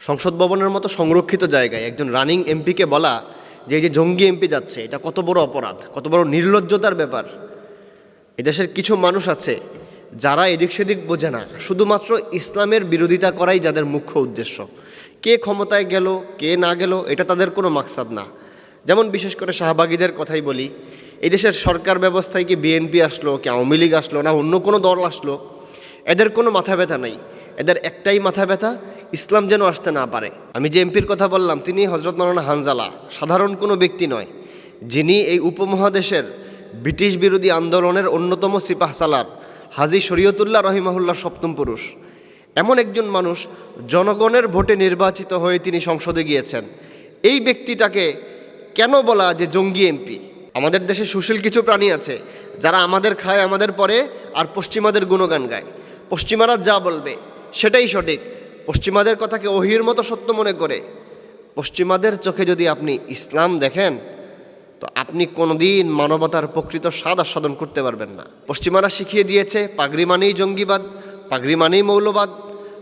সংসদ ভবনের মতো সংরক্ষিত জায়গায় একজন রানিং এমপিকে বলা যে এই যে জঙ্গি এমপি যাচ্ছে, এটা কত বড় অপরাধ, কত বড় নির্লজ্জতার ব্যাপার। এদেশের কিছু মানুষ আছে যারা এদিক সেদিক বোঝে না, শুধুমাত্র ইসলামের বিরোধিতা করাই যাদের মুখ্য উদ্দেশ্য। কে ক্ষমতায় গেল কে না গেল এটা তাদের কোনো মাকসাদ না। যেমন বিশেষ করে শাহবাগীদের কথাই বলি, এই দেশের সরকার ব্যবস্থায় কি বিএনপি আসলো, কি আওয়ামী লীগ আসলো, না অন্য কোনো দল আসলো, এদের কোনো মাথা ব্যথা নাই। এদের একটাই মাথা ব্যথা, ইসলাম যেন আসতে না পারে। আমি যে এমপির কথা বললাম তিনি হযরত মাওলানা হানজালা, সাধারণ কোনো ব্যক্তি নয়, যিনি এই উপমহাদেশের ব্রিটিশ বিরোধী আন্দোলনের অন্যতম সিপাহসালার হাজী শরীয়তুল্লাহ রহিমাহুল্লাহ সপ্তম পুরুষ। এমন একজন মানুষ জনগণের ভোটে নির্বাচিত হয়ে তিনি সংসদে গিয়েছেন। এই ব্যক্তিটাকে কেন বলা যে জঙ্গি এমপি? আমাদের দেশে সুশীল কিছু প্রাণী আছে যারা আমাদের খায়, আমাদের পরে, আর পশ্চিমাদের গুণগান গায়। পশ্চিমারা যা বলবে সেটাই সঠিক, পশ্চিমাদের কথাকে ওহির মতো সত্য মনে করে। পশ্চিমাদের চোখে যদি আপনি ইসলাম দেখেন তো আপনি কোনোদিন মানবতার প্রকৃত স্বাদ আস্বাদন করতে পারবেন না। পশ্চিমারা শিখিয়ে দিয়েছে পাগড়ি মানেই জঙ্গিবাদ, পাগড়ি মানেই মৌলবাদ,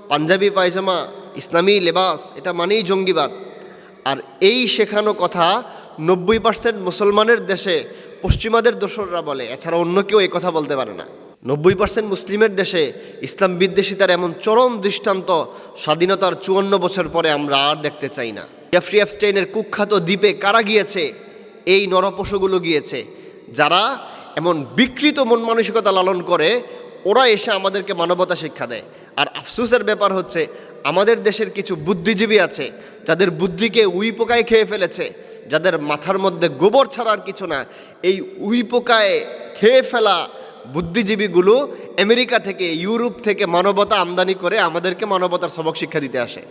পাঞ্জাবি পায়জামা ইসলামী লেবাস এটা মানেই জঙ্গিবাদ। আর এই শেখানো কথা 90% মুসলমানের দেশে পশ্চিমাদের দোসররা বলে, এছাড়া অন্য কেউ এই কথা বলতে পারে না। 90% মুসলিমের দেশে ইসলাম বিদ্বেষিতার এমন চরম দৃষ্টান্ত স্বাধীনতার 54 বছর পরে আমরা আর দেখতে চাই না। জেফ্রি এপস্টাইনের কুখ্যাত দ্বীপে কারা গিয়েছে? এই নরপশুগুলো গিয়েছে, যারা এমন বিকৃত মন মানসিকতা লালন করে, ওরা এসে আমাদেরকে মানবতা শিক্ষা দেয়। আর আফসোসের ব্যাপার হচ্ছে আমাদের দেশের কিছু বুদ্ধিজীবী আছে যাদের বুদ্ধিকে উই পোকায় খেয়ে ফেলেছে, যাদের মাথার মধ্যে গোবর ছাড়া আর কিছু না। এই উই পোকায় খেয়ে ফেলা বুদ্ধিজীবীগুলো আমেরিকা থেকে, ইউরোপ থেকে মানবতা আমদানি করে আমাদেরকে মানবতার সবক শিক্ষা দিতে আসে।